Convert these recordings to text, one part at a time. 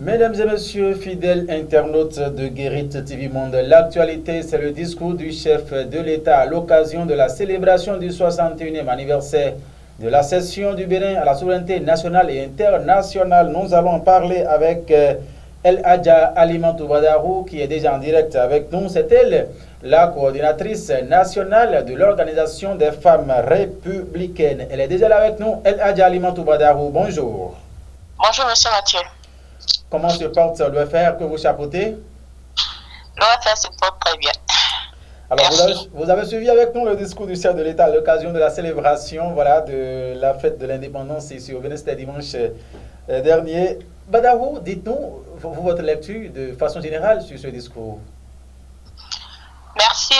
Mesdames et messieurs, fidèles internautes de Guérit TV Monde, l'actualité, c'est le discours du chef de l'État à l'occasion de la célébration du 61e anniversaire de la cession du Bénin à la souveraineté nationale et internationale. Nous allons en parler avec El Hadja Alimantou Badarou, qui est déjà en direct avec nous. C'est elle, la coordinatrice nationale de l'Organisation des femmes républicaines. Elle est déjà là avec nous. El Hadja Alimantou Badarou, bonjour. Bonjour, monsieur Mathieu. Comment se porte l'OFR que vous chapeautez? L'OFR se porte très bien. Alors, vous avez suivi avec nous le discours du chef de l'État à l'occasion de la célébration de la fête de l'indépendance ici au Bénin, c'était dimanche dernier. Badarou, dites-nous votre lecture de façon générale sur ce discours. Merci.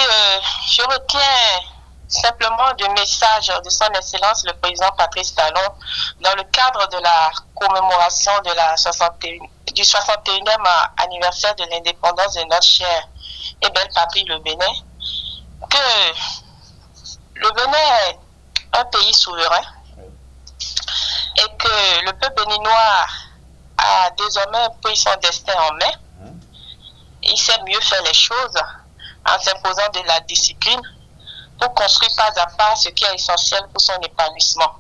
Je retiens simplement du message de son Excellence le président Patrice Talon dans le cadre de la commémoration du 61e anniversaire de l'indépendance de notre chère et belle patrie, le Bénin, que le Bénin est un pays souverain et que le peuple béninois a désormais pris son destin en main. Il sait mieux faire les choses en s'imposant de la discipline pour construire pas à pas ce qui est essentiel pour son épanouissement.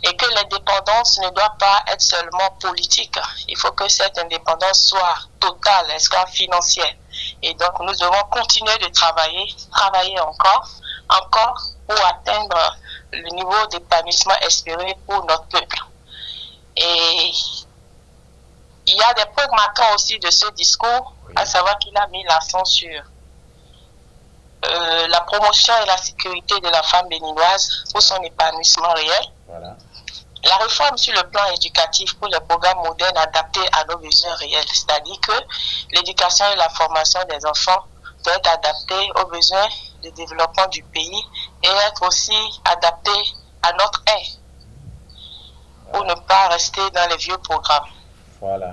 Et que l'indépendance ne doit pas être seulement politique. Il faut que cette indépendance soit totale, elle soit financière. Et donc nous devons continuer de travailler encore pour atteindre le niveau d'épanouissement espéré pour notre peuple. Et il y a des points marquants aussi de ce discours, à savoir qu'il a mis l'accent sur la promotion et la sécurité de la femme béninoise pour son épanouissement réel. Voilà. La réforme sur le plan éducatif pour les programmes modernes adaptés à nos besoins réels, c'est-à-dire que l'éducation et la formation des enfants doivent être adaptées aux besoins de développement du pays et être aussi adaptées à notre ère pour ne pas rester dans les vieux programmes. Voilà.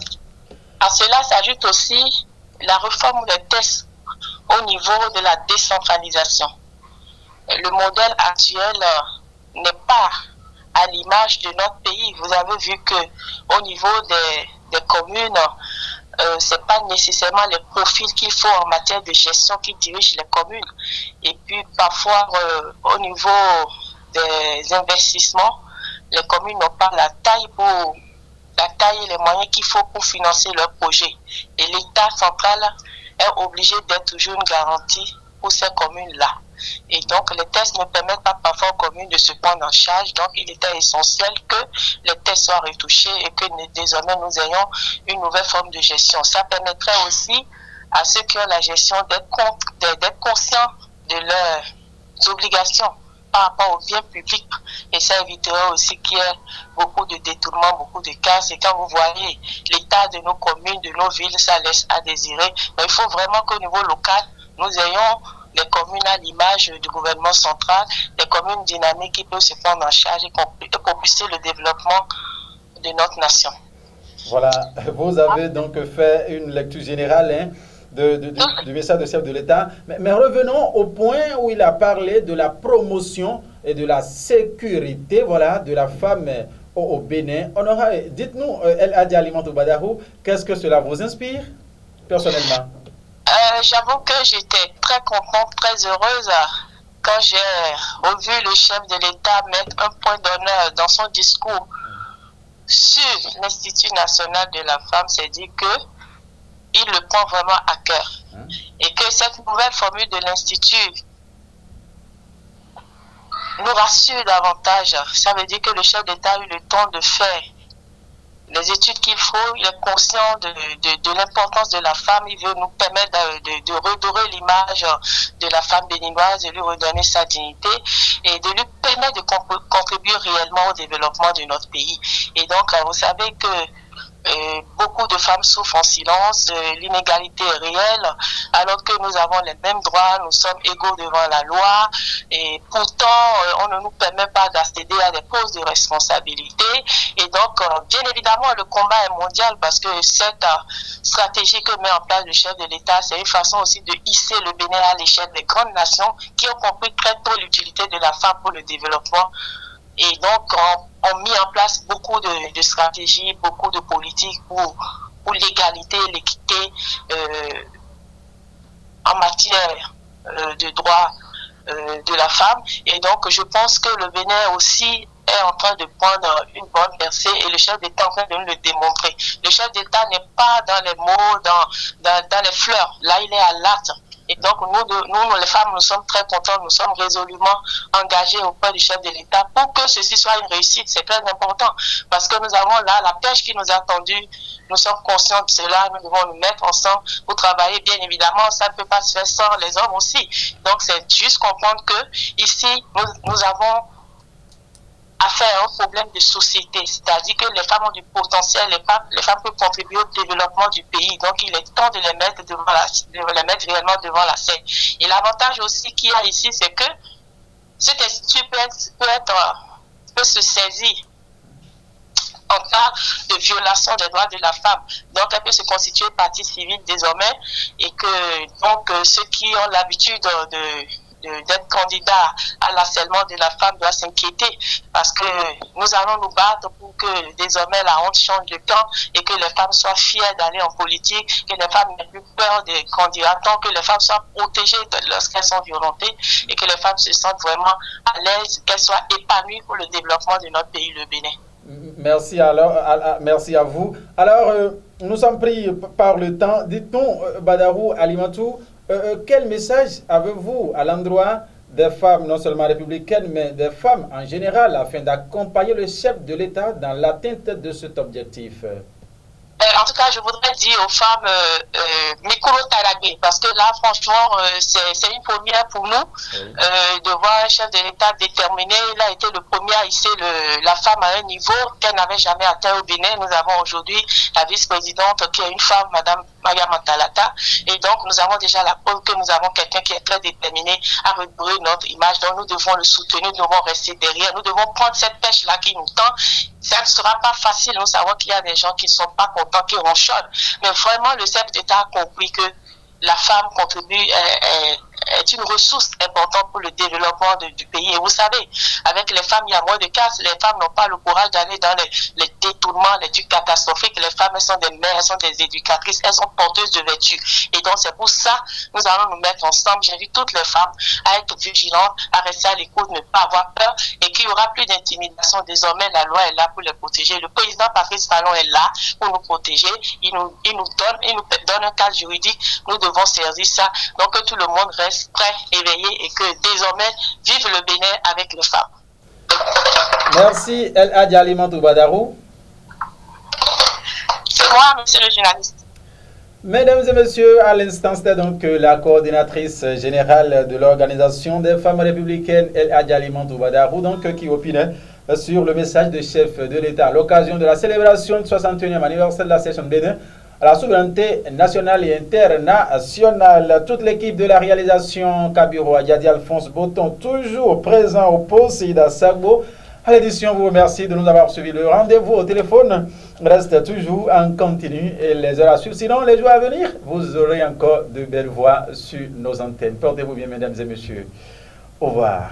À cela s'ajoute aussi la réforme des tests au niveau de la décentralisation. Le modèle actuel n'est pas à l'image de notre pays. Vous avez vu que au niveau des communes, c'est pas nécessairement les profils qu'il faut en matière de gestion qui dirigent les communes. Et puis parfois au niveau des investissements, les communes n'ont pas la taille et les moyens qu'il faut pour financer leurs projets. Et l'État central est obligé d'être toujours une garantie pour ces communes-là. Et donc, les tests ne permettent pas parfois aux communes de se prendre en charge. Donc, il était essentiel que les tests soient retouchés et que désormais nous ayons une nouvelle forme de gestion. Ça permettrait aussi à ceux qui ont la gestion d'être conscients de leurs obligations par rapport au bien public. Et ça éviterait aussi qu'il y ait beaucoup de détournements, beaucoup de cas. Et quand vous voyez l'état de nos communes, de nos villes, ça laisse à désirer. Mais il faut vraiment qu'au niveau local, nous ayons les communes à l'image du gouvernement central, des communes dynamiques qui peuvent se prendre en charge et propulser le développement de notre nation. Voilà, vous avez donc fait une lecture générale du message du chef de l'État. Mais revenons au point où il a parlé de la promotion et de la sécurité de la femme au Bénin. Dites-nous, El Hadja Alimantou Badarou, qu'est-ce que cela vous inspire personnellement? J'avoue que j'étais très contente, très heureuse quand j'ai revu le chef de l'État mettre un point d'honneur dans son discours sur l'Institut national de la femme. C'est dit que il le prend vraiment à cœur et que cette nouvelle formule de l'Institut nous rassure davantage. Ça veut dire que le chef d'État a eu le temps de faire les études qu'il faut. Il est conscient de l'importance de la femme. Il veut nous permettre de redorer l'image de la femme béninoise, de lui redonner sa dignité et de lui permettre de contribuer réellement au développement de notre pays. Et donc, vous savez que beaucoup de femmes souffrent en silence, l'inégalité est réelle, alors que nous avons les mêmes droits, nous sommes égaux devant la loi, et pourtant on ne nous permet pas d'accéder à des postes de responsabilité. Et donc, bien évidemment, le combat est mondial parce que cette stratégie que met en place le chef de l'État, c'est une façon aussi de hisser le Bénin à l'échelle des grandes nations qui ont compris très tôt l'utilité de la femme pour le développement. Et donc, on mis en place beaucoup de stratégies, beaucoup de politiques pour pour l'égalité et l'équité en matière de droits de la femme. Et donc, je pense que le Bénin aussi est en train de prendre une bonne percée et le chef d'État est en train de nous le démontrer. Le chef d'État n'est pas dans les mots, dans les fleurs. Là, il est à l'acte. Et donc, nous, les femmes, nous sommes très contents, nous sommes résolument engagés auprès du chef de l'État pour que ceci soit une réussite. C'est très important parce que nous avons là la pêche qui nous a attendu. Nous sommes conscients de cela, nous devons nous mettre ensemble pour travailler. Bien évidemment, ça ne peut pas se faire sans les hommes aussi. Donc, c'est juste comprendre que ici, nous avons affaire à un problème de société, c'est-à-dire que les femmes ont du potentiel, les femmes peuvent contribuer au développement du pays, donc il est temps de les mettre réellement devant la scène. Et l'avantage aussi qu'il y a ici, c'est que cet institut peut se saisir en cas de violation des droits de la femme. Donc, elle peut se constituer partie civile désormais et que donc ceux qui ont l'habitude d'être candidat à l'harcèlement de la femme doit s'inquiéter parce que nous allons nous battre pour que désormais la honte change de camp et que les femmes soient fières d'aller en politique, que les femmes n'aient plus peur des candidats, que les femmes soient protégées lorsqu'elles sont violentées et que les femmes se sentent vraiment à l'aise, qu'elles soient épanouies pour le développement de notre pays, le Bénin. Merci, merci à vous. Alors, nous sommes pris par le temps. Dites-nous, Badarou Alimatou, quel message avez-vous à l'endroit des femmes, non seulement républicaines, mais des femmes en général, afin d'accompagner le chef de l'État dans l'atteinte de cet objectif? En tout cas, je voudrais dire aux femmes Mikolo Taragé, parce que là, franchement, c'est une première pour nous de voir un chef de l'État déterminé. Il a été le premier à hisser la femme à un niveau qu'elle n'avait jamais atteint au Bénin. Nous avons aujourd'hui la vice-présidente qui est une femme, Madame Maya Mantalata. Et donc, nous avons déjà la preuve que nous avons quelqu'un qui est très déterminé à redorer notre image. Donc, nous devons le soutenir, nous devons rester derrière. Nous devons prendre cette pêche-là qui nous tend. Ça ne sera pas facile. Nous savons qu'il y a des gens qui ne sont pas contents, qui ronchonnent. Mais vraiment, le chef d'État a compris que la femme contribue, est une ressource importante pour le développement du pays. Et vous savez, avec les femmes, il y a moins de casse. Les femmes n'ont pas le courage d'aller dans les détournements, les trucs catastrophiques. Les femmes, elles sont des mères, elles sont des éducatrices, elles sont porteuses de vertu. Et donc, c'est pour ça nous allons nous mettre ensemble. J'invite toutes les femmes à être vigilantes, à rester à l'écoute, ne pas avoir peur et qu'il n'y aura plus d'intimidation. Désormais, la loi est là pour les protéger. Le président Patrice Talon est là pour nous protéger. Il nous donne un cadre juridique. Nous devons saisir ça. Donc, que tout le monde reste prêt, éveillé et que désormais, vive le Bénin avec les femmes. Merci, El Hadji Alimatou Badarou. C'est moi, monsieur le journaliste. Mesdames et messieurs, à l'instant, c'était donc la coordinatrice générale de l'Organisation des femmes républicaines, El Hadji Alimatou Badarou, donc qui opinait sur le message du chef de l'État à l'occasion de la célébration du 61e anniversaire de la session de Bénin à la souveraineté nationale et internationale. Toute l'équipe de la réalisation, Kabiro Adjadi, Alphonse Boton, toujours présent au poste, Ida Sagbo. À l'édition, vous remercie de nous avoir suivi. Le rendez-vous au téléphone reste toujours en continu et les heures à suivre. Sinon, les jours à venir, vous aurez encore de belles voix sur nos antennes. Portez-vous bien, mesdames et messieurs. Au revoir.